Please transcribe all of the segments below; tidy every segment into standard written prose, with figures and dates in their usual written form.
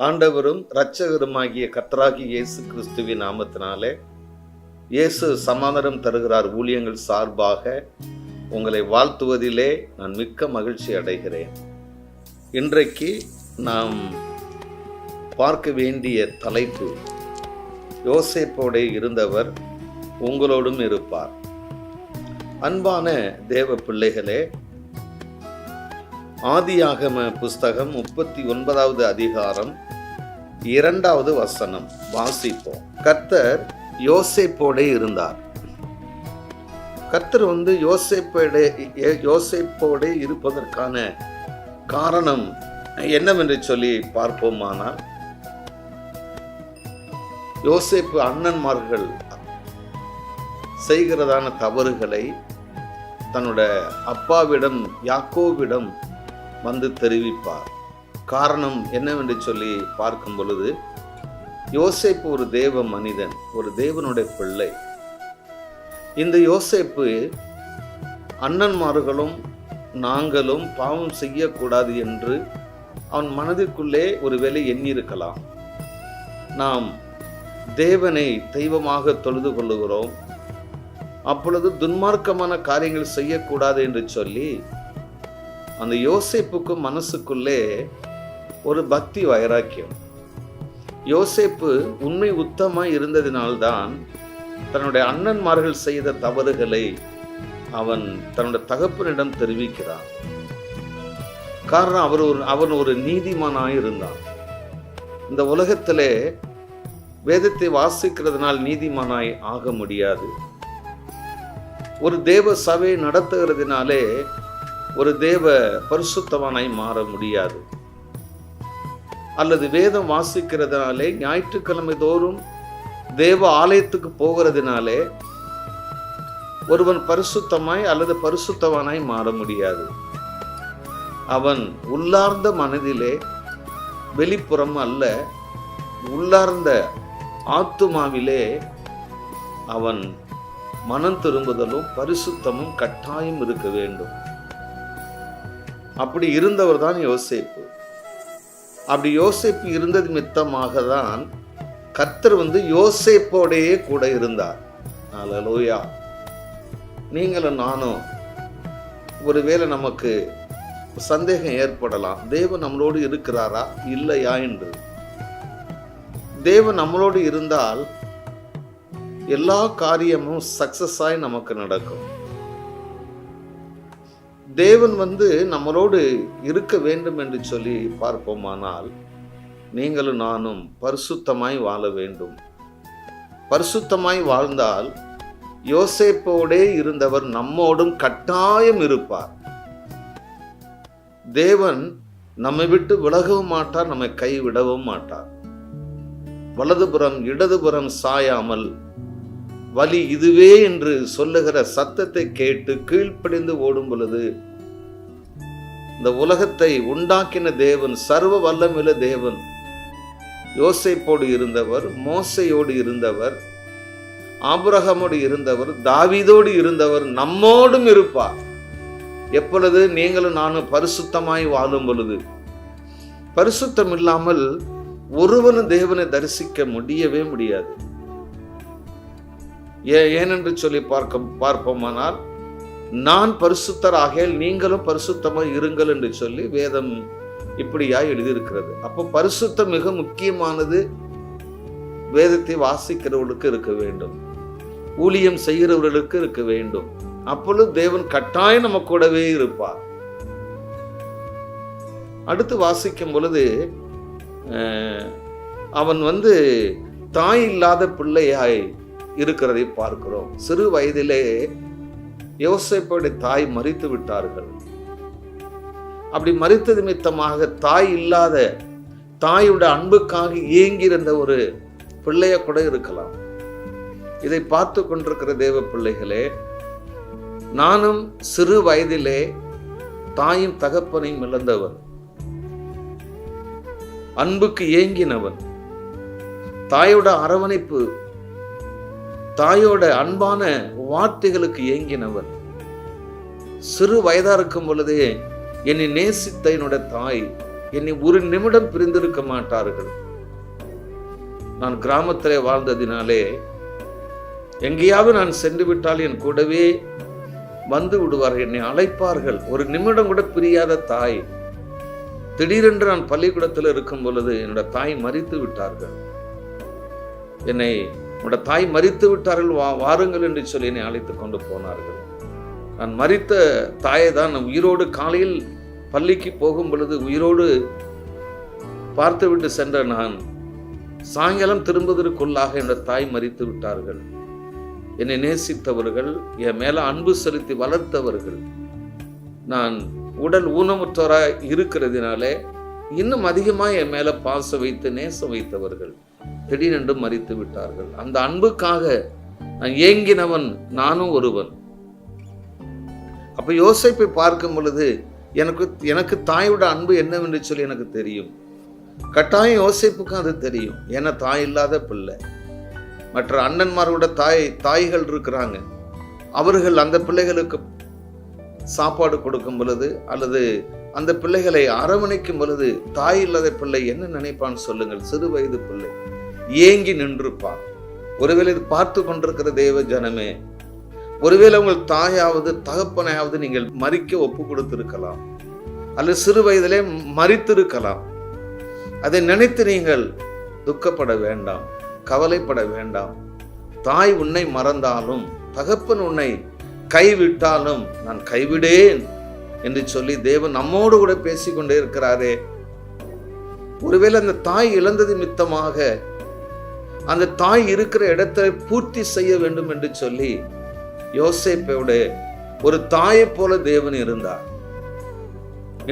ஆண்டவரும் இரட்சகருமாகிய கர்த்தராகிய இயேசு கிறிஸ்துவின் நாமத்தினாலே இயேசு சமாதானம் தருகிறார் ஊழியங்கள் சார்பாக உங்களை வாழ்த்துவதிலே நான் மிக்க மகிழ்ச்சி அடைகிறேன். இன்றைக்கு நாம் பார்க்க வேண்டிய தலைப்பு, யோசேப்போடே இருந்தவர் உங்களோடும் இருப்பார். அன்பான தேவ பிள்ளைகளே, ஆதியாகம புஸ்தகம் 39வது அதிகாரம் 2வது வசனம் வாசிப்போம். கர்த்தர் யோசேப்போடே இருந்தார். கர்த்தர் யோசேப்போடே இருப்பதற்கான காரணம் என்னவென்று சொல்லி பார்ப்போமானால், யோசேப்பு அண்ணன்மார்கள் செய்கிறதான தவறுகளை தன்னுடைய அப்பாவிடம் யாக்கோபிடம் வந்து தெரிவிப்பார். காரணம் என்னவென்று சொல்லி பார்க்கும் பொழுது, யோசேப்பு ஒரு தேவ மனிதன், ஒரு தேவனுடைய பிள்ளை. இந்த யோசேப்பு அண்ணன்மார்களும் நாங்களும் பாவம் செய்யக்கூடாது என்று அவன் மனதிற்குள்ளே ஒரு வேளை எண்ணியிருக்கலாம். நாம் தேவனை தெய்வமாக தொழுது கொள்ளுகிறோம், அப்பொழுது துன்மார்க்கமான காரியங்கள் செய்யக்கூடாது என்று சொல்லி அந்த யோசேப்புக்கு மனசுக்குள்ளே ஒரு பக்தி வைராக்கியம். யோசேப்பு உண்மை உத்தமாய் இருந்ததினால்தான் தன்னுடைய அண்ணன்மார்கள் செய்த தவறுகளை அவன் தன்னுடைய தகப்பனிடம் தெரிவிக்கிறான். காரணம், அவன் ஒரு நீதிமானாய் இருந்தான். இந்த உலகத்திலே வேதத்தை வாசிக்கிறதுனால் நீதிமானாய் ஆக முடியாது. ஒரு தேவ சபை நடத்துகிறதுனாலே ஒரு தேவ பரிசுத்தவானாய் மாற முடியாது. அல்லது வேதம் வாசிக்கிறதுனாலே, ஞாயிற்றுக்கிழமை தோறும் தேவ ஆலயத்துக்கு போகிறதுனாலே ஒருவன் பரிசுத்தமாய் அல்லது பரிசுத்தவானாய் மாற முடியாது. அவன் உள்ளார்ந்த மனதிலே, வெளிப்புறம் அல்ல, உள்ளார்ந்த ஆத்துமாவிலே அவன் மனம் திரும்புதலும் பரிசுத்தமும் கட்டாயம் இருக்க வேண்டும். அப்படி இருந்தவர் தான் யோசேப்பு. அப்படி யோசேப்பு இருந்தது மித்தமாக தான் கர்த்தர் யோசேப்போடையே கூட இருந்தார். அல்லேலூயா. நீங்களும் நானும் ஒருவேளை நமக்கு சந்தேகம் ஏற்படலாம், தேவன் நம்மளோடு இருக்கிறாரா இல்லையா என்று. தேவன் நம்மளோடு இருந்தால் எல்லா காரியமும் சக்சஸ் ஆகி நமக்கு நடக்கும். தேவன் நம்மளோடு இருக்க வேண்டும் என்று சொல்லி பார்ப்போமானால், நீங்களும் நானும் பரிசுத்தமாய் வாழ வேண்டும். பரிசுத்தமாய் வாழ்ந்தால் யோசேப்போடே இருந்தவர் நம்மோடும் கட்டாயம் இருப்பார். தேவன் நம்மை விட்டு விலகவும் மாட்டார், நம்மை கைவிடவும் மாட்டார். வலதுபுறம் இடதுபுறம் சாயாமல் வழி இதுவே என்று சொல்லுகிற சத்தத்தை கேட்டு கீழ்ப்படிந்து ஓடும் பொழுது, இந்த உலகத்தை உண்டாக்கின தேவன், சர்வ வல்லமையுள்ள தேவன், யோசேப்போடு இருந்தவர், மோசையோடு இருந்தவர், ஆபிரகாமோடு இருந்தவர், தாவீதோடு இருந்தவர், நம்மோடும் இருப்பார். எப்பொழுது? நீங்களும் நானும் பரிசுத்தமாய் வாழும் பொழுது. பரிசுத்தம் இல்லாமல் ஒருவனும் தேவனை தரிசிக்க முடியவே முடியாது. ஏனென்று சொல்லி பார்ப்போமானால், நான் பரிசுத்தர் ஆகையால் நீங்களும் பரிசுத்தமாக இருங்கள் என்று சொல்லி வேதம் இப்படியாய் எழுதியிருக்கிறது. அப்போ பரிசுத்தம் மிக முக்கியமானது. வேதத்தை வாசிக்கிறவர்களுக்கு இருக்க வேண்டும், ஊழியம் செய்கிறவர்களுக்கு இருக்க வேண்டும். அப்பொழுது தேவன் கட்டாயம் நம்ம கூடவே இருப்பார். அடுத்து வாசிக்கும் பொழுது, அவன் தாய் இல்லாத பிள்ளையாய் இருக்கிறதை பார்க்கிறோம். சிறு வயதிலே யோசேப்புடைய தாய் மரித்து விட்டார்கள். அப்படி மரித்தது நிமித்தமாக தாய் இல்லாத, தாயுடைய அன்புக்காக ஏங்கியிருந்த ஒரு பிள்ளைய கூட இருக்கலாம். இதை பார்த்து கொண்டிருக்கிற தேவ பிள்ளைகளே, நானும் சிறு வயதிலே தாயும் தகப்பனையும் இழந்தவன், அன்புக்கு ஏங்கினவன், தாயோட அரவணைப்பு, தாயோட அன்பான வார்த்தைகளுக்கு ஏங்கினவன். சிறு வயதா இருக்கும் பொழுதே என்னை நேசித்த என்னோட தாய் என்னை ஒரு நிமிடம் பிரிந்திருக்க மாட்டார்கள். நான் கிராமத்திலே வாழ்ந்ததினாலே எங்கேயாவது நான் சென்று விட்டால் என் கூடவே வந்து விடுவார்கள், என்னை அழைப்பார்கள். ஒரு நிமிடம் கூட பிரியாத தாய். திடீரென்று நான் பள்ளிக்கூடத்தில் இருக்கும் பொழுது என்னோட தாய் மரித்து விட்டார்கள். என்னை உன்னோட தாய் மரித்து விட்டார்கள், வாருங்கள் என்று சொல்லி என்னை அழைத்து கொண்டு போனார்கள். நான் மரித்த தாயை தான் உயிரோடு காலையில் பள்ளிக்கு போகும் பொழுது உயிரோடு பார்த்துவிட்டு சென்ற நான் சாயங்காலம் திரும்புவதற்குள்ளாக என்னோட தாய் மரித்து விட்டார்கள். என்னை நேசித்தவர்கள், என் மேல அன்பு செலுத்தி வளர்த்தவர்கள், நான் உடல் ஊனமுற்றவராய் இருக்கிறதுனாலே இன்னும் அதிகமாக என் மேல பாசம் வைத்து நேசம் வைத்தவர்கள் திடீரென்று மரித்து விட்டார்கள். அந்த அன்புக்காக நான் ஏங்கினவன் நானும் ஒருவன். அப்ப யோசேப்பை பார்க்கும் பொழுது எனக்கு தாயோட அன்பு என்னவென்று சொல்லி எனக்கு தெரியும். கட்டாயம் யோசேப்புக்கும் அது தெரியும். ஏன்னா தாய் இல்லாத பிள்ளை. மற்ற அண்ணன்மாரோட தாய்கள் இருக்கிறாங்க. அவர்கள் அந்த பிள்ளைகளுக்கு சாப்பாடு கொடுக்கும் பொழுது அல்லது அந்த பிள்ளைகளை அரவணைக்கும் பொழுது தாய் இல்லாத பிள்ளை என்ன நினைப்பான்னு சொல்லுங்கள். சிறு வயது பிள்ளை ஏங்கி நின்றுப்பான். ஒருவேளை இது பார்த்து கொண்டிருக்கிற தேவ ஜனமே, ஒருவேளை உங்கள் தாயாவது தகப்பனையாவது நீங்கள் மரிக்க ஒப்பு கொடுத்திருக்கலாம், அல்லது சிறு வயதிலே மரித்திருக்கலாம். அதை நினைத்து நீங்கள் துக்கப்பட வேண்டாம், கவலைப்பட வேண்டாம். தாய் உன்னை மறந்தாலும் தகப்பன் உன்னை கைவிட்டாலும் நான் கைவிடேன் என்று சொல்லி தேவன் நம்மோடு கூட பேசிக்கொண்டே இருக்கிறாரே. ஒருவேளை அந்த தாய் இழந்தது மித்தமாக அந்த தாய் இருக்கிற இடத்தை பூர்த்தி செய்ய வேண்டும் என்று சொல்லி யோசேப்போட ஒரு தாயை போல தேவன் இருந்தார்.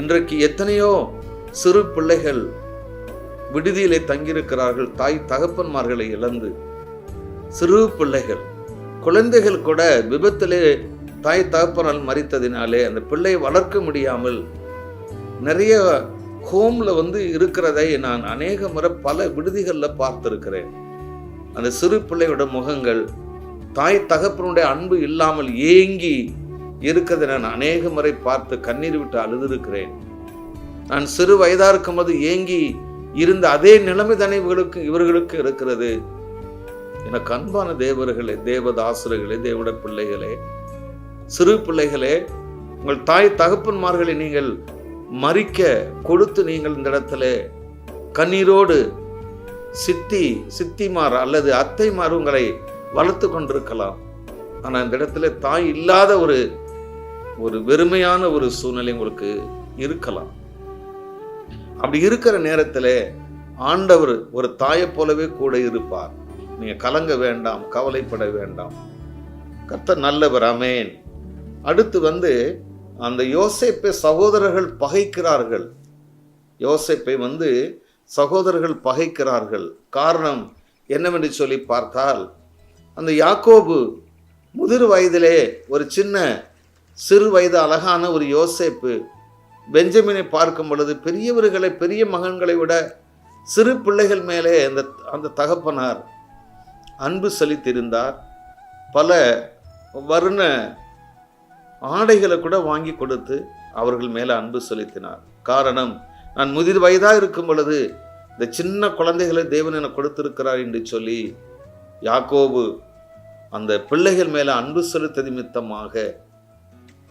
இன்றைக்கு எத்தனையோ சிறு பிள்ளைகள் விடுதியிலே தங்கியிருக்கிறார்கள், தாய் தகப்பன்மார்களை இழந்து. சிறு பிள்ளைகள், குழந்தைகள் கூட விபத்திலே தாய் தகப்பனால் மரித்ததினாலே அந்த பிள்ளையை வளர்க்க முடியாமல் நிறைய ஹோம்ல இருக்கிறதை நான் அநேக முறை பல விடுதிகளில் பார்த்திருக்கிறேன். அந்த சிறு பிள்ளையோட முகங்கள் தாய் தகப்பனுடைய அன்பு இல்லாமல் ஏங்கி இருக்கிறதை நான் அநேக முறை பார்த்து கண்ணீர் விட்டு அழுதிருக்கிறேன். நான் சிறு வயதா இருக்கும்போது ஏங்கி இருந்த அதே நிலைமை தானே இவர்களுக்கு இருக்கிறது. எனக்கு அன்பான தேவர்களே, தேவதாசர்களே, தேவட பிள்ளைகளே, சிறு பிள்ளைகளே, உங்கள் தாய் தகப்பன்மார்களை நீங்கள் மறிக்க கொடுத்து நீங்கள் இந்த இடத்துல கண்ணீரோடு சித்திமார் அல்லது அத்தைமார் உங்களை வளர்த்து கொண்டிருக்கலாம். ஆனால் இந்த இடத்துல தாய் இல்லாத ஒரு வெறுமையான ஒரு சூழ்நிலை உங்களுக்கு இருக்கலாம். அப்படி இருக்கிற நேரத்தில் ஆண்டவர் ஒரு தாயை போலவே கூட இருப்பார். நீங்க கலங்க வேண்டாம், கவலைப்பட வேண்டாம். கர்த்தர் நல்லவர். ஆமென். அடுத்து அந்த யோசேப்பை சகோதரர்கள் பகைக்கிறார்கள். யோசேப்பை சகோதரர்கள் பகைக்கிறார்கள். காரணம் என்னவென்று சொல்லி பார்த்தால், அந்த யாக்கோபு முதிர் வயதிலே ஒரு சிறு வயது அழகான ஒரு யோசேப்பு பெஞ்சமினை பார்க்கும் பொழுது பெரிய மகன்களை விட சிறு பிள்ளைகள் மேலே அந்த தகப்பனார் அன்பு செலுத்தியிருந்தார். பல வர்ண ஆடைகளை கூட வாங்கி கொடுத்து அவர்கள் மேலே அன்பு செலுத்தினார். காரணம், நான் முதிர் வயதாக இருக்கும் பொழுது இந்த சின்ன குழந்தைகளை தேவன் என கொடுத்திருக்கிறார் என்று சொல்லி யாக்கோபு அந்த பிள்ளைகள் மேலே அன்பு செலுத்த நிமித்தமாக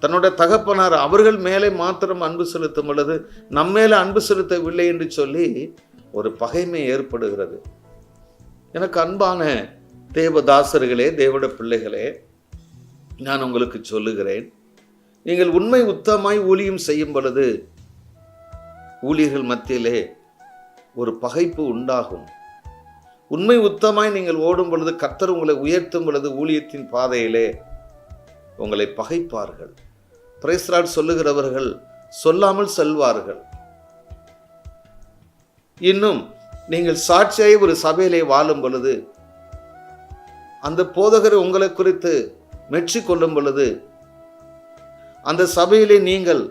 தன்னோட தகப்பனார் அவர்கள் மேலே மாத்திரம் அன்பு செலுத்தும் பொழுது நம்மேல அன்பு செலுத்தவில்லை என்று சொல்லி ஒரு பகைமை ஏற்படுகிறது. எனக்கு அன்பான தேவதாசர்களே, தேவட பிள்ளைகளே, நான் உங்களுக்கு சொல்லுகிறேன், நீங்கள் உண்மை உத்தமாய் ஊழியம் செய்யும் பொழுது ஊழியர்கள் மத்தியிலே ஒரு பகைப்பு உண்டாகும். உண்மை உத்தமாய் நீங்கள் ஓடும் பொழுது, கர்த்தர் உங்களை உயர்த்தும் பொழுது ஊழியத்தின் பாதையிலே உங்களை பகைப்பார்கள். பிரைஸ் லார்ட் சொல்லுகிறவர்கள் சொல்லாமல் செல்வார்கள். இன்னும் நீங்கள் சாட்சியாய் ஒரு சபையிலே வாழும் பொழுது, அந்த போதகர் உங்களை குறித்து மெச்சிக் கொள்ளும் பொழுது, அந்த சபையிலே நீங்கள்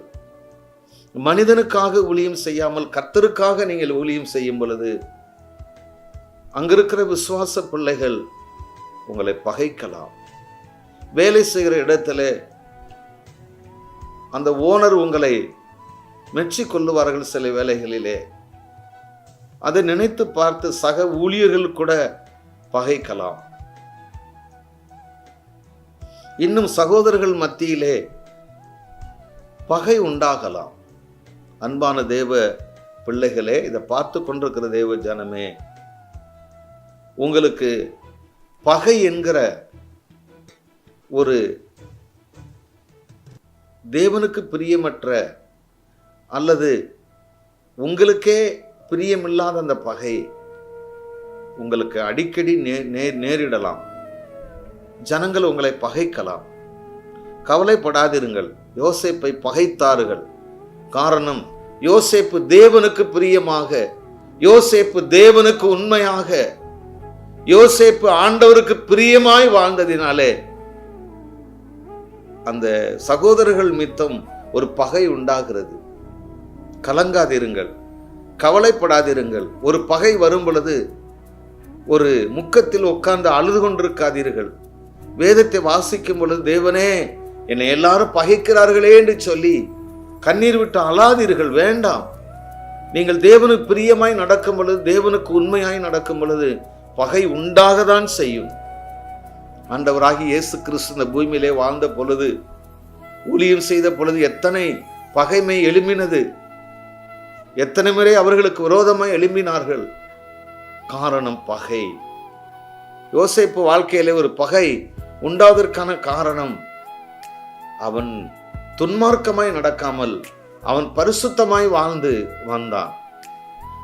மனிதனுக்காக ஊழியம் செய்யாமல் கர்த்தருக்காக நீங்கள் ஊழியம் செய்யும் பொழுது, அங்கிருக்கிற விசுவாச பிள்ளைகள் உங்களை பகைக்கலாம். வேலை செய்கிற இடத்துல அந்த ஓனர் உங்களை மெச்சிக்கொள்ளுவார்கள் சில வேளைகளிலே. அதை நினைத்து பார்த்து சக ஊழியர்கள் கூட பகைக்கலாம். இன்னும் சகோதரர்கள் மத்தியிலே பகை உண்டாகலாம். அன்பான தேவ பிள்ளைகளே, இதை பார்த்து கொண்டிருக்கிற தேவ ஜனமே, உங்களுக்கு பகை என்கிற ஒரு தேவனுக்கு பிரியமற்ற அல்லது உங்களுக்கே பிரியமில்லாத அந்த பகை உங்களுக்கு அடிக்கடி நேரிடலாம். ஜனங்கள் உங்களை பகைக்கலாம். கவலைப்படாதிருங்கள். யோசேப்பை பகைத்தார்கள். காரணம், யோசேப்பு தேவனுக்கு பிரியமாக, யோசேப்பு தேவனுக்கு உண்மையாக, யோசேப்பு ஆண்டவருக்கு பிரியமாய் வாழ்ந்ததினாலே அந்த சகோதரர்கள் மித்தம் ஒரு பகை உண்டாகிறது. கலங்காதிருங்கள், கவலைப்படாதிருங்கள். ஒரு பகை வரும் பொழுது ஒரு முக்கத்தில் உட்கார்ந்து அழுது கொண்டிருக்காதீர்கள். வேதத்தை வாசிக்கும் பொழுது, தேவனே என்னை எல்லாரும் பகைக்கிறார்களே என்று சொல்லி கண்ணீர் விட்டு அழாதீர்கள். வேண்டாம். நீங்கள் தேவனுக்கு பிரியமாய் நடக்கும் பொழுது, தேவனுக்கு உண்மையாய் நடக்கும் பொழுது பகை உண்டாகத்தான் செய்யும். ஆண்டவராகி இயேசு கிறிஸ்து இந்த பூமியிலே வாழ்ந்த பொழுது, ஊழியம் செய்த பொழுது எத்தனை பகைமை எழும்பினது, எத்தனை முறை அவர்களுக்கு விரோதமாய் எழும்பினார்கள். காரணம் பகை. யோசேப்பு வாழ்க்கையிலே ஒரு பகை உண்டாவதற்கான காரணம், அவன் துன்மார்க்கமாய் நடக்காமல் அவன் பரிசுத்தமாய் வாழ்ந்து வந்தான்.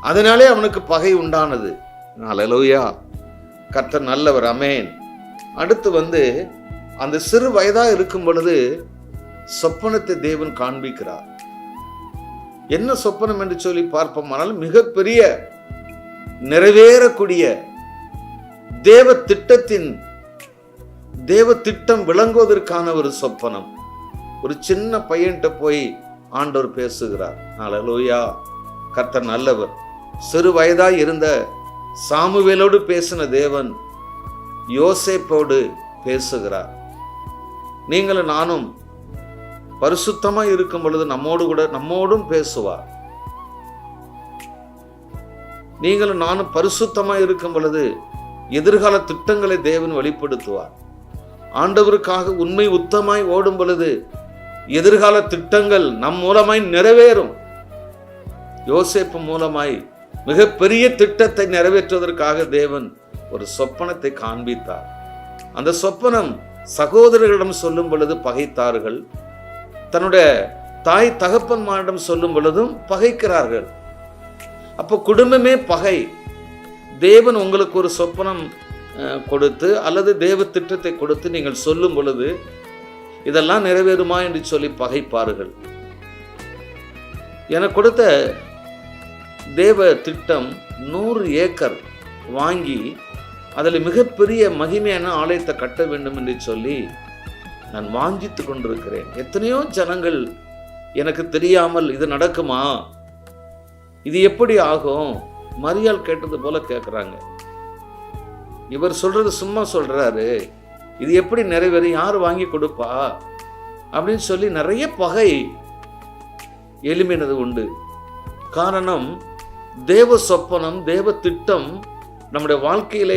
அதனாலே அவனுக்கு பகை உண்டானது. அல்லேலூயா, கர்த்தர் நல்லவர். ஆமென். அடுத்து அந்த சிறு வயதா இருக்கும் பொழுது சொப்பனத்தை தேவன் காண்பிக்கிறார். என்ன சொப்பனம் என்று சொல்லி பார்ப்போமானால், மிகப்பெரிய நிறைவேறக்கூடிய தேவ திட்டம் விளங்குவதற்கான ஒரு சொப்பனம். ஒரு சின்ன பையன்கிட்ட போய் ஆண்டவர் பேசுகிறார். அல்லேலூயா, கர்த்தர் நல்லவர். சிறு வயதாய் இருந்த சாமுவேலோடு பேசின தேவன் யோசேப்போடு பேசுகிறார். நீங்களும் நானும் பரிசுத்தமாய் இருக்கும் பொழுது நம்மோடும் பேசுவார். நீங்களும் நானும் பரிசுத்தமாய் இருக்கும் பொழுது எதிர்கால திட்டங்களை தேவன் வெளிப்படுத்துவார். ஆண்டவருக்காக உண்மை உத்தமாய் ஓடும் பொழுது எதிர்கால திட்டங்கள் நம் மூலமாய் நிறைவேறும். யோசேப்பு மூலமாய் மிகப்பெரிய திட்டத்தை நிறைவேற்றுவதற்காக தேவன் ஒரு சொப்பனத்தை காண்பித்தார். அந்த சொப்பனம் சகோதரர்களிடம் சொல்லும் பொழுது பகைத்தார்கள். தன்னுடைய தாய் தகப்பன்மாரிடம் சொல்லும் பொழுதும் பகைக்கிறார்கள். அப்போ குடும்பமே பகை. தேவன் உங்களுக்கு ஒரு சொப்பனம் கொடுத்து அல்லது தேவ திட்டத்தை கொடுத்து நீங்கள் சொல்லும் பொழுது இதெல்லாம் நிறைவேறுமா என்று சொல்லி பகைப்பார்கள். எனக்கு கொடுத்த தேவ திட்டம் 100 ஏக்கர் வாங்கி அதில் மிகப்பெரிய மகிமையான ஆலயத்தை கட்ட வேண்டும் என்று சொல்லி நான் வாஞ்சித்து கொண்டிருக்கிறேன். எத்தனையோ ஜனங்கள் எனக்கு தெரியாமல் இது நடக்குமா, இது எப்படி ஆகும், மரியாள் கேட்டது போல கேட்குறாங்க. இவர் சொல்றது சும்மா சொல்றாரு, இது எப்படி நிறைவேறும், யார் வாங்கி கொடுப்பா அப்படின்னு சொல்லி நிறைய பகை எழும்பினது உண்டு. காரணம், தேவ சொப்பனம் தேவ திட்டம் நம்முடைய வாழ்க்கையிலே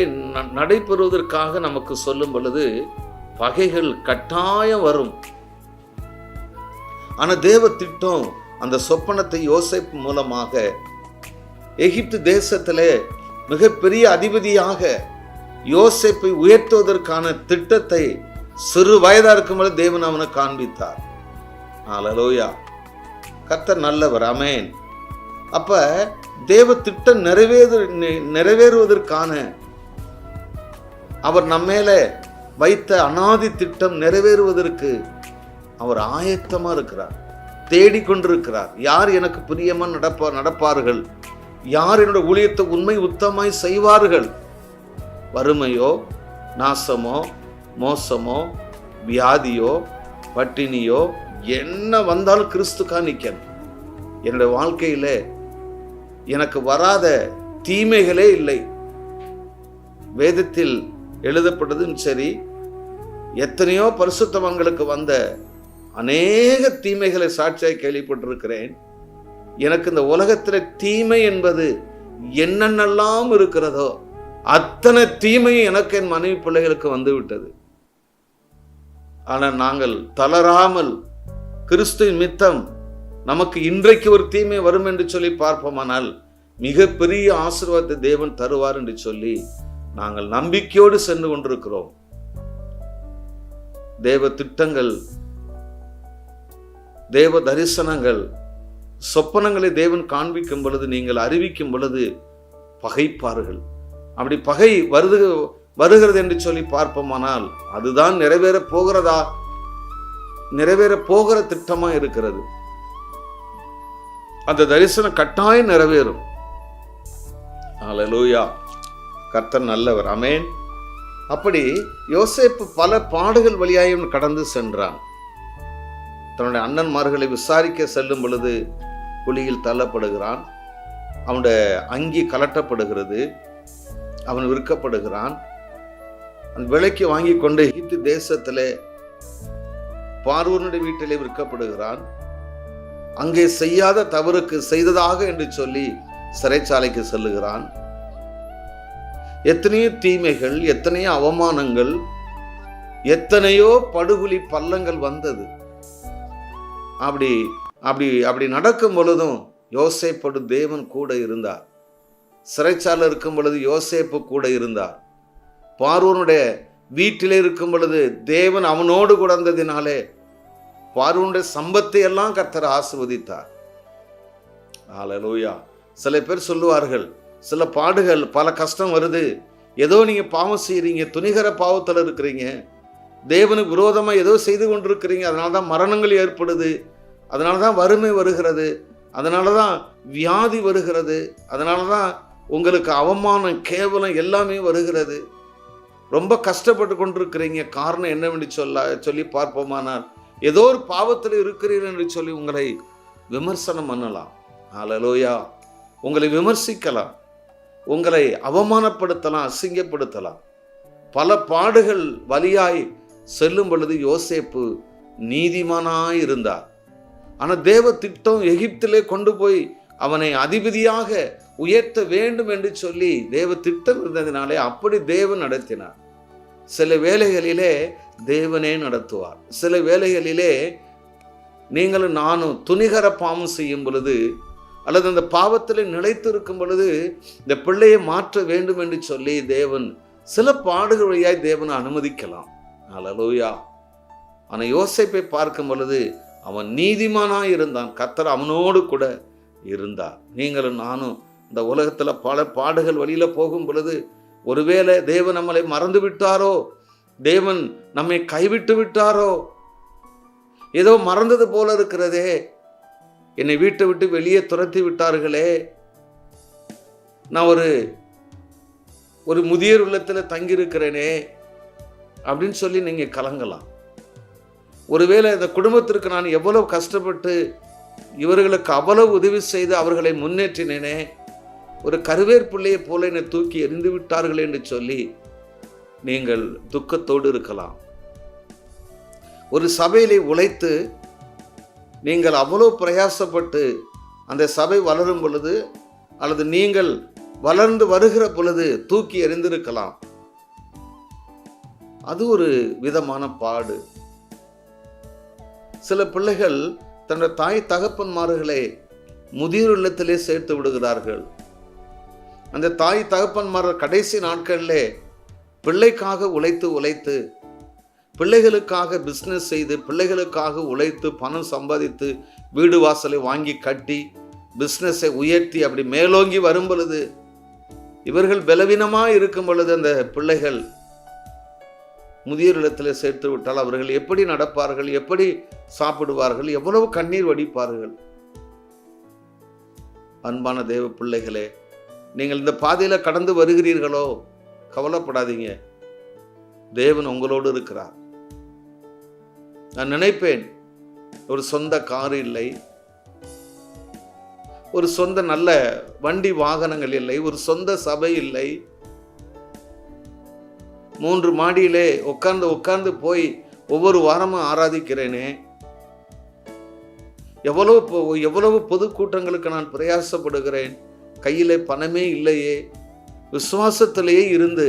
நடைபெறுவதற்காக நமக்கு சொல்லும் பொழுது பகைகள் கட்டாயம் வரும். ஆனா தேவ திட்டம் அந்த சொப்பனத்தை யோசேப்பு மூலமாக எகிப்து தேசத்திலே மிகப்பெரிய அதிபதியாக யோசேப்பை உயர்த்துவதற்கான திட்டத்தை சிறு வயதா இருக்கும்போது தேவன் அவனை காண்பித்தார். அல்லேலூயா, கர்த்தர் நல்லவர். ஆமென். அப்ப தேவ திட்டம் நிறைவேறுவதற்கான அவர் நம்மேல வைத்த அநாதி திட்டம் நிறைவேறுவதற்கு அவர் ஆயத்தமா இருக்கிறார், தேடிக்கொண்டிருக்கிறார். யார் எனக்கு பிரியமா நடப்பார்கள், யார் என்னோட ஊழியத்தை உண்மை உத்தமாய் செய்வார்கள். வறுமையோ நாசமோ மோசமோ வியாதியோ பட்டினியோ என்ன வந்தாலும் கிறிஸ்துக்கா நிற்கணும். என்னுடைய வாழ்க்கையில எனக்கு வராத தீமைகளே இல்லை. வேதத்தில் எழுதப்பட்டதும் சரி, எத்தனையோ பரிசுத்தவான்களுக்கு வந்த அநேக தீமைகளை சாட்சியாய் கேள்விப்பட்டிருக்கிறேன். எனக்கு இந்த உலகத்துல தீமை என்பது என்னென்னலாம் இருக்கிறதோ அத்தனை தீமையும் எனக்கு என் மனைவி பிள்ளைகளுக்கு வந்து விட்டது. ஆனால் நாங்கள் தளராமல் கிறிஸ்துவின் மித்தம் நமக்கு இன்றைக்கு ஒரு தீமை வரும் என்று சொல்லி பார்ப்போமானால் மிகப்பெரிய ஆசீர்வாதத்தை தேவன் தருவார் என்று சொல்லி நாங்கள் நம்பிக்கையோடு சென்று கொண்டிருக்கிறோம். தேவ திட்டங்கள், தேவ தரிசனங்கள், சொப்பனங்களை தேவன் காண்பிக்கும் பொழுது, நீங்கள் அறிவிக்கும் பொழுது பகைப்பார்கள். அப்படி பகை வருகிறது என்று சொல்லி பார்ப்போமானால் அதுதான் நிறைவேற போகிற திட்டமா இருக்கிறது. அந்த தரிசனம் கட்டாயம் நிறைவேறும். ஹல்லேலூயா. கர்த்தர் நல்லவர். ஆமென். அப்படி யோசேப்பு பல பாடுகள் வழியாயும் கடந்து சென்றான். தன்னுடைய அண்ணன்மார்களை விசாரிக்க செல்லும் பொழுது குழியில் தள்ளப்படுகிறான். அவனுடைய அங்கி கலட்டப்படுகிறது. அவன் விற்கப்படுகிறான். அந்த விலைக்கு வாங்கி கொண்டு எகிப்து தேசத்திலே பார்வோனுடைய வீட்டிலே விற்கப்படுகிறான். அங்கே செய்யாத தவறுக்கு செய்ததாக என்று சொல்லி சிறைச்சாலைக்கு செல்லுகிறான். எத்தனையோ தீமைகள், எத்தனையோ அவமானங்கள், எத்தனையோ படுகுழி பள்ளங்கள் வந்தது. அப்படி அப்படி அப்படி நடக்கும் பொழுதும் யோசேப்போடு தேவன் கூட இருந்தார். சிறைச்சாலை இருக்கும் பொழுது யோசேப்பு கூட இருந்தார். பார்வோனுடைய வீட்டிலே இருக்கும் பொழுது தேவன் அவனோடு கூட இருந்ததினாலே பார்வோனுடைய சம்பத்தை எல்லாம் கர்த்தர் ஆசீர்வதித்தார். ஹல்லேலூயா. சில பேர் சொல்லுவார்கள், சில பாடுகள், பல கஷ்டம் வருது, ஏதோ நீங்க பாவம் செய்யறீங்க, துணிகர பாவத்தில் இருக்கிறீங்க, தேவனுக்கு விரோதமா ஏதோ செய்து கொண்டிருக்கிறீங்க, அதனாலதான் மரணங்கள் ஏற்படுது, அதனாலதான் வறுமை வருகிறது, அதனாலதான் வியாதி வருகிறது, அதனாலதான் உங்களுக்கு அவமானம், கேவலம் எல்லாமே வருகிறது, ரொம்ப கஷ்டப்பட்டு கொண்டிருக்கிறீங்க. காரணம் என்னவென்று சொல்லி பார்ப்போமானால் ஏதோ ஒரு பாவத்தில் இருக்கிறீர்கள் என்று சொல்லி உங்களை விமர்சனம் பண்ணலாம். ஹல்லேலூயா. உங்களை விமர்சிக்கலாம், உங்களை அவமானப்படுத்தலாம், அசிங்கப்படுத்தலாம். பல பாடுகள் வழியாய் செல்லும் பொழுது யோசேப்பு நீதிமானாய் இருந்தார். ஆனால் தேவ திட்டம் எகிப்திலே கொண்டு போய் அவனை அதிபதியாக உயர்த்த வேண்டும் என்று சொல்லி தேவ திட்டம் இருந்ததினாலே அப்படி தேவன் நடத்தினார். சில வேளைகளிலே தேவனே நடத்துவார். சில வேளைகளிலே நீங்களும் நானும் துணிகர பாவம் செய்யும் பொழுது அல்லது அந்த பாவத்தில் நிலைத்து இருக்கும் பொழுது இந்த பிள்ளையை மாற்ற வேண்டும் என்று சொல்லி தேவன் சில பாடுகள் வழியாய் தேவனை அனுமதிக்கலாம். ஹல்லேலூயா. ஆனால் யோசேப்பை பார்க்கும் பொழுது அவன் நீதிமானாய் இருந்தான். கர்த்தர் அவனோடு கூட இருந்தார். நீங்களும் நானும் இந்த உலகத்துல பல பாடுகள் வழியில போகும் பொழுது ஒருவேளை தேவன் நம்மளை மறந்து விட்டாரோ, தேவன் நம்மை கைவிட்டு விட்டாரோ, ஏதோ மறந்தது போல இருக்கிறதே, என்னை வீட்டை விட்டு வெளியே துரத்தி விட்டார்களே, நான் ஒரு முதியோர் இல்லத்துல தங்கியிருக்கிறேனே அப்படின்னு சொல்லி நீங்க கலங்கலாம். ஒருவேளை இந்த குடும்பத்திற்கு நான் எவ்வளவு கஷ்டப்பட்டு இவர்களுக்கு அவ்வளவு உதவி செய்து அவர்களை முன்னேற்றினேனே, ஒரு கருவேற்பிள்ளையை போல என்னை தூக்கி எறிந்து விட்டார்கள் என்று சொல்லி நீங்கள் துக்கத்தோடு இருக்கலாம். ஒரு சபையிலே உழைத்து நீங்கள் அவ்வளவு பிரயாசப்பட்டு அந்த சபை வளரும் பொழுது அல்லது நீங்கள் வளர்ந்து வருகிற பொழுது தூக்கி எறிந்திருக்கலாம். அது ஒரு விதமான பாடு. சில பிள்ளைகள் தன்னுடைய தாய் தகப்பன்மார்களை முதியோர் இல்லத்திலே சேர்த்து விடுகிறார்கள். அந்த தாய் தகப்பன்மார்கள் கடைசி நாட்களிலே பிள்ளைக்காக உழைத்து பிள்ளைகளுக்காக பிஸ்னஸ் செய்து பிள்ளைகளுக்காக உழைத்து பணம் சம்பாதித்து வீடு வாசலை வாங்கி கட்டி பிஸ்னஸை உயர்த்தி அப்படி மேலோங்கி வரும் பொழுது இவர்கள் பலவீனமாக இருக்கும் பொழுது அந்த பிள்ளைகள் முதியோர் இல்லத்தில் சேர்த்து விட்டால் அவர்கள் எப்படி நடப்பார்கள், எப்படி சாப்பிடுவார்கள், எவ்வளவு கண்ணீர் வடிப்பார்கள். அன்பான தேவ பிள்ளைகளே, நீங்கள் இந்த பாதையில கடந்து வருகிறீர்களோ கவலைப்படாதீங்க, தேவன் உங்களோடு இருக்கிறார். நான் நினைப்பேன், ஒரு சொந்த கார் இல்லை, ஒரு சொந்த நல்ல வண்டி வாகனங்கள் இல்லை, ஒரு சொந்த சபை இல்லை, 3 மாடியிலே உட்கார்ந்து போய் ஒவ்வொரு வாரமும் ஆராதிக்கிறேனே, எவ்வளவு பொதுக்கூட்டங்களுக்கு நான் பிரயாசப்படுகிறேன், கையிலே பணமே இல்லையே. விசுவாசத்திலேயே இருந்து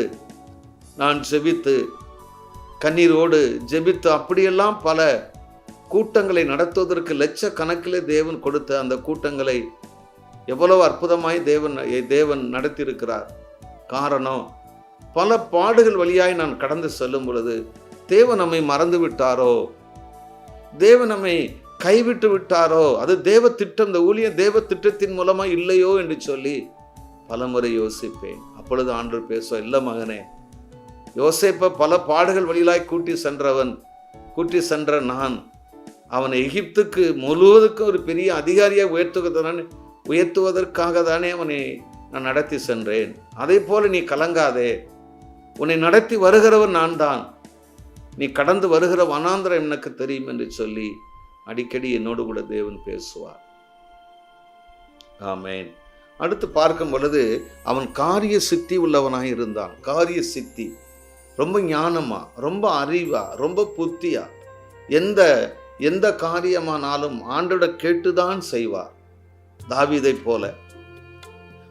நான் ஜெபித்து, கண்ணீரோடு ஜெபித்து, அப்படியெல்லாம் பல கூட்டங்களை நடத்துவதற்கு லட்சக்கணக்கிலே தேவன் கொடுத்த அந்த கூட்டங்களை எவ்வளவு அற்புதமாய் தேவன் நடத்தியிருக்கிறார். காரணம், பல பாடுகள் வழியாய் நான் கடந்து செல்லும் பொழுது தேவன் நம்மை மறந்து விட்டாரோ, தேவன் நம்மை கைவிட்டு விட்டாரோ, அது தேவ திட்டம், இந்த ஊழியம் தேவ திட்டத்தின் மூலமா இல்லையோ என்று சொல்லி பலமுறை யோசிப்பேன். அப்பொழுது ஆண்டவர் பேசுவார், இல்லை மகனே, யோசேப்பை பல பாடுகள் வழியிலாய் கூட்டி சென்ற நான் அவனை எகிப்துக்கு முழுவதுக்கும் ஒரு பெரிய அதிகாரியாக உயர்த்துவதற்காக தானே அவனை நான் நடத்தி சென்றேன். அதே போல நீ கலங்காதே, உன்னை நடத்தி வருகிறவன் நான் தான், நீ கடந்து வருகிற வனாந்திரம் எனக்கு தெரியும் என்று சொல்லி அடிக்கடி என்னோடு கூட தேவன் பேசுவார். ஆமேன். அடுத்து பார்க்கும் பொழுது அவன் காரிய சித்தி உள்ளவனாய் இருந்தான். காரிய சித்தி, ரொம்ப ஞானமா, ரொம்ப அறிவா, ரொம்ப புத்தியா, எந்த காரியமானாலும் ஆண்டோட கேட்டுதான் செய்வார், தாவீதை போல.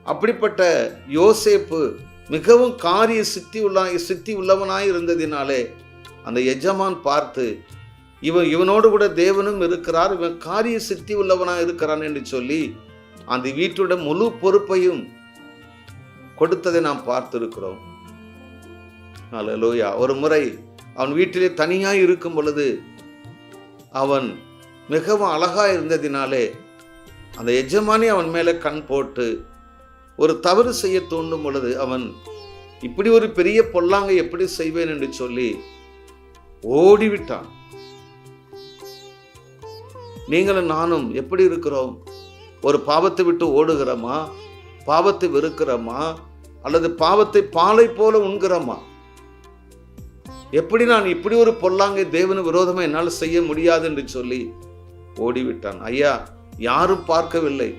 அப்படிப்பட்ட யோசேப்பு மிகவும் காரிய சித்தி உள்ளவனாய் இருந்ததினாலே அந்த எஜமான் பார்த்து, இவனோடு கூட தேவனும் இருக்கிறார், இவன் காரிய சித்தி உள்ளவனாய் இருக்கிறான் என்று சொல்லி அந்த வீட்டோட முழு பொறுப்பையும் கொடுத்ததை நாம் பார்த்திருக்கிறோம். அல்லேலூயா. ஒரு முறை அவன் வீட்டிலே தனியாய் இருக்கும் பொழுது அவன் மிகவும் அழகா இருந்ததினாலே அந்த எஜமானி அவன் மேலே கண் போட்டு ஒரு தவறு செய்ய தூண்டும் பொழுது அவன் இப்படி ஒரு பெரிய பொல்லாங்கை எப்படி செய்வேன் என்று சொல்லி ஓடிவிட்டான். நீங்களும் நானும் எப்படி இருக்கிறோம்? ஒரு பாவத்தை விட்டு ஓடுகிறோமா, பாவத்தை வெறுக்கிறோமா, அல்லது பாவத்தை பாலை போல உண்கிறோமா? எப்படி நான் இப்படி ஒரு பொல்லாங்கை தேவனு விரோதமா என்னால் செய்ய முடியாது என்று சொல்லி ஓடிவிட்டான். ஐயா, யாரும் பார்க்கவில்லை.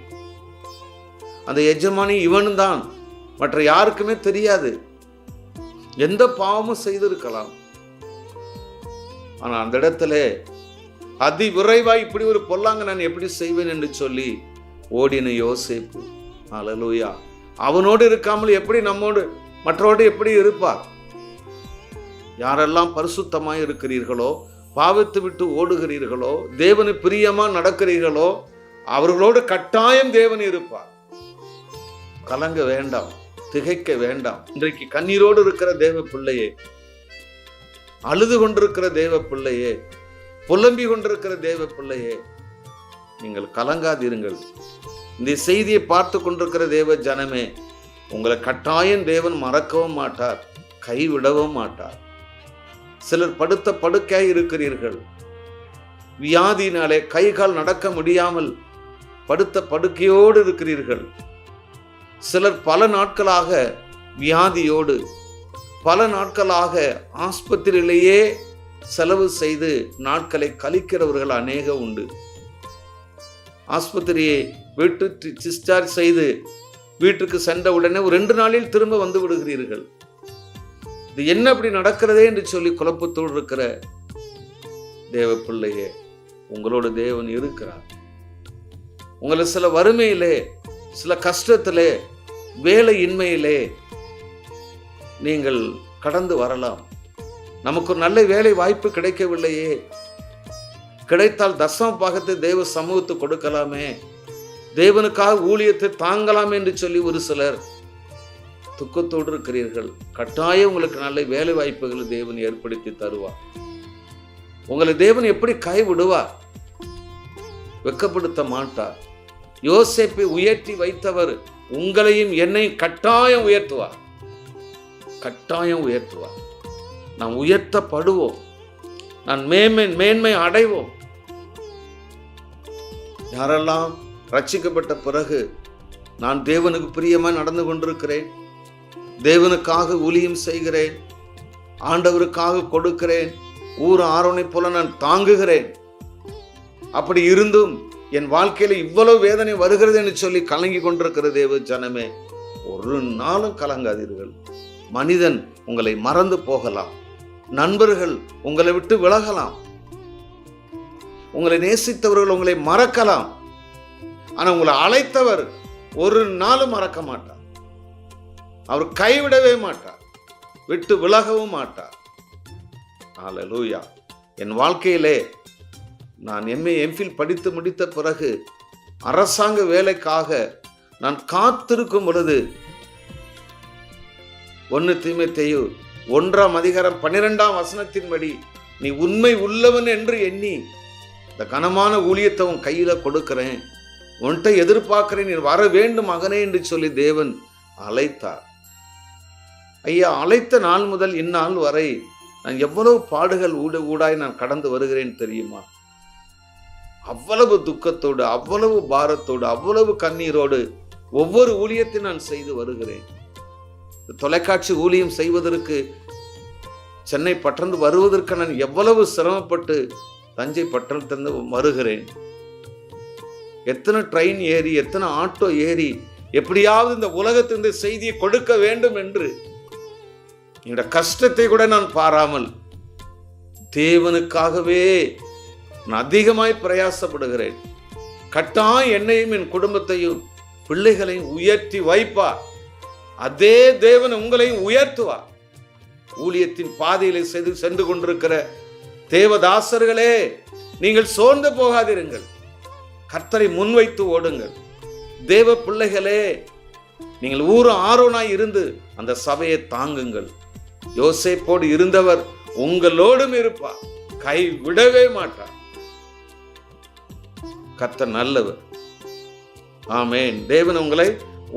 அந்த எஜமானி இவன் தான், மற்ற யாருக்குமே தெரியாது. எந்த பாவமும் செய்திருக்கலாம். ஆனா அந்த இடத்துல அதி விரைவாய் இப்படி ஒரு பொல்லாங்க நான் எப்படி செய்வேன் என்று சொல்லி ஓடின யோசேப்பு. அல்லேலூயா. அவனோடு இருக்காமல் எப்படி மற்றோடு எப்படி இருப்பார்? யாரெல்லாம் பரிசுத்தமாய் இருக்கிறீர்களோ, பாவத்தை விட்டு ஓடுகிறீர்களோ, தேவனு பிரியமா நடக்கிறீர்களோ, அவர்களோடு கட்டாயம் தேவன் இருப்பார். கலங்க வேண்டாம், திகைக்க வேண்டாம். இன்றைக்கு கண்ணீரோடு இருக்கிற தேவ பிள்ளையே, அழுது கொண்டிருக்கிற தேவ பிள்ளையே, புலம்பி கொண்டிருக்கிற தேவ பிள்ளையே, நீங்கள் கலங்காதிருங்கள். இந்த செய்தியை பார்த்து கொண்டிருக்கிற தேவ ஜனமே, உங்களை கட்டாயம் தேவன் மறக்கவும் மாட்டார், கைவிடவும் மாட்டார். சிலர் படுத்த படுக்கையாய் இருக்கிறீர்கள். வியாதியினாலே கை கால் நடக்க முடியாமல் படுத்த படுக்கையோடு இருக்கிறீர்கள். சிலர் பல நாட்களாக வியாதியோடு, பல நாட்களாக ஆஸ்பத்திரியிலேயே செலவு செய்து நாட்களை கழிக்கிறவர்கள் அநேக உண்டு. ஆஸ்பத்திரியை வீட்டு டிஸ்சார்ஜ் செய்து வீட்டுக்கு சென்ற உடனே ஒரு 2 நாளில் திரும்ப வந்து விடுகிறீர்கள். இது என்ன அப்படி நடக்கிறதே என்று சொல்லி குழப்பத்தோடு இருக்கிற தேவ பிள்ளையே, உங்களோட தேவன் இருக்கிறார். உங்களை சில வறுமையிலே, சில கஷ்டத்திலே, வேலையின்மையிலே நீங்கள் கடந்து வரலாம். நமக்கு ஒரு நல்ல வேலை வாய்ப்பு கிடைக்கவில்லையே, கிடைத்தால் தசம பாகத்தை தேவ சமூகத்துக்கு கொடுக்கலாமே, தேவனுக்காக ஊழியத்தை தாங்கலாமே என்று சொல்லி ஒரு சிலர் துக்கத்தோடு இருக்கிறீர்கள். கட்டாயம் உங்களுக்கு நல்ல வேலை வாய்ப்புகளை தேவன் ஏற்படுத்தி தருவார். உங்களை தேவன் எப்படி கைவிடுவார்? வெட்கப்படுத்த மாட்டார். யோசேப்பை உயர்த்தி வைத்தவர் உங்களையும் என்னையும் கட்டாயம் உயர்த்துவார், கட்டாயம் உயர்த்துவார். நாம் உயர்த்தப்படுவோம், நான் மேன்மை அடைவோம். யாரெல்லாம் ரட்சிக்கப்பட்ட பிறகு நான் தேவனுக்கு பிரியமா நடந்து கொண்டிருக்கிறேன், தேவனுக்காக ஊழியம் செய்கிறேன், ஆண்டவருக்காக கொடுக்கிறேன், ஊர் ஆரோனை போல நான் தாங்குகிறேன், அப்படி இருந்தும் என் வாழ்க்கையில இவ்வளவு வேதனை வருகிறது என்று சொல்லி கலங்கி கொண்டிருக்கிற தேவ ஜனமே, ஒரு நாளும் கலங்காதீர்கள். மனிதன் உங்களை மறந்து போகலாம், நண்பர்கள் உங்களை விட்டு விலகலாம், உங்களை நேசித்தவர்கள் உங்களை மறக்கலாம். ஆனா உங்களை அழைத்தவர் ஒரு நாளும் மறக்க மாட்டார். அவர் கைவிடவே மாட்டார், விட்டு விலகவும் மாட்டார். ஹல்லேலூயா. என் வாழ்க்கையிலே நான் MA MPhil படித்து முடித்த பிறகு அரசாங்க வேலைக்காக நான் காத்திருக்கும் பொழுது 1 தீமோத்தேயு 1:12 நீ உண்மை உள்ளவன் என்று எண்ணி இந்த கனமான ஊழியத்தை உன் கையில கொடுக்கிறேன், உன்கிட்ட எதிர்பார்க்கிறேன், நீ வர வேண்டும் மகனே என்று சொல்லி தேவன் அழைத்தார். ஐயா, அழைத்த நாள் முதல் இந்நாள் வரை நான் எவ்வளவு பாடுகள் ஊடாய் நான் கடந்து வருகிறேன் தெரியுமா? அவ்வளவு துக்கத்தோடு, அவ்வளவு பாரத்தோடு, அவ்வளவு கண்ணீரோடு ஒவ்வொரு ஊழியத்தை நான் செய்து வருகிறேன். தொலைக்காட்சி ஊழியம் செய்வதற்கு சென்னை பட்டணத்து வருவதற்கு நான் எவ்வளவு சிரமப்பட்டு தஞ்சை பட்டணத்திலிருந்து வருகிறேன். எத்தனை ட்ரெயின் ஏறி, எத்தனை ஆட்டோ ஏறி, எப்படியாவது இந்த உலகத்திலிருந்து செய்தியை கொடுக்க வேண்டும் என்று என்னோட கஷ்டத்தை கூட நான் பாராமல் தேவனுக்காகவே நான் அதிகமாய் பிரயாசப்படுகிறேன். கட்டாயம் என்னையும் என் குடும்பத்தையும் பிள்ளைகளையும் உயர்த்தி வைப்பார். அதே தேவன் உங்களையும் உயர்த்துவார். ஊழியத்தின் பாதையிலே சென்று கொண்டிருக்கிற தேவதாசர்களே, நீங்கள் சோர்ந்து போகாதிருங்கள். கர்த்தரை முன்வைத்து ஓடுங்கள். தேவ பிள்ளைகளே, நீங்கள் ஆரோனாய் இருந்து அந்த சபையை தாங்குங்கள். யோசேப்போடு இருந்தவர் உங்களோடும் இருப்பார், கை விடவே மாட்டார். கர்த்தர் நல்லவர். ஆமென். தேவன் உங்களை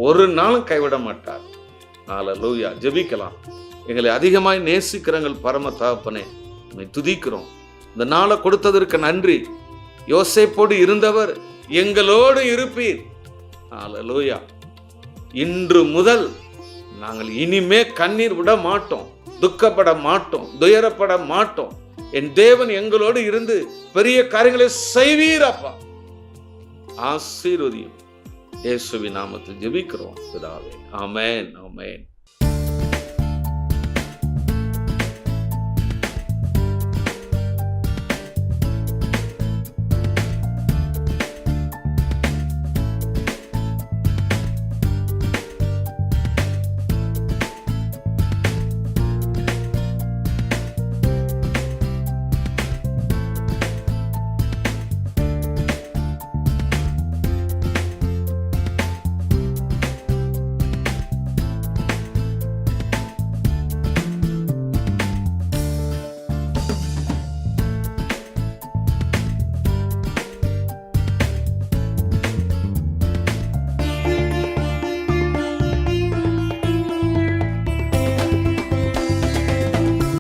ஒரு நாளும் கைவிட மாட்டார். ஹல்லேலூயா. ஜெபிக்கலாம். எங்களை அதிகமாய் நேசிக்கிறங்கள் பரம தகப்பனே, உம்மை துதிக்கிறோம். இந்த நாளை கொடுத்ததற்கு நன்றி. யோசேப்போடு இருந்தவர் எங்களோடு இருப்பீர். ஹல்லேலூயா. இன்று முதல் நாங்கள் இனிமே கண்ணீர் விட மாட்டோம், துக்கப்பட மாட்டோம், துயரப்பட மாட்டோம். என் தேவன் எங்களோடு இருந்து பெரிய காரியங்களை செய்வீரப்பா. ஆசீர்வதியும். இயேசுவின் நாமத்தில் ஜெபிக்கிறோம் பிதாவே. ஆமென், ஆமென்.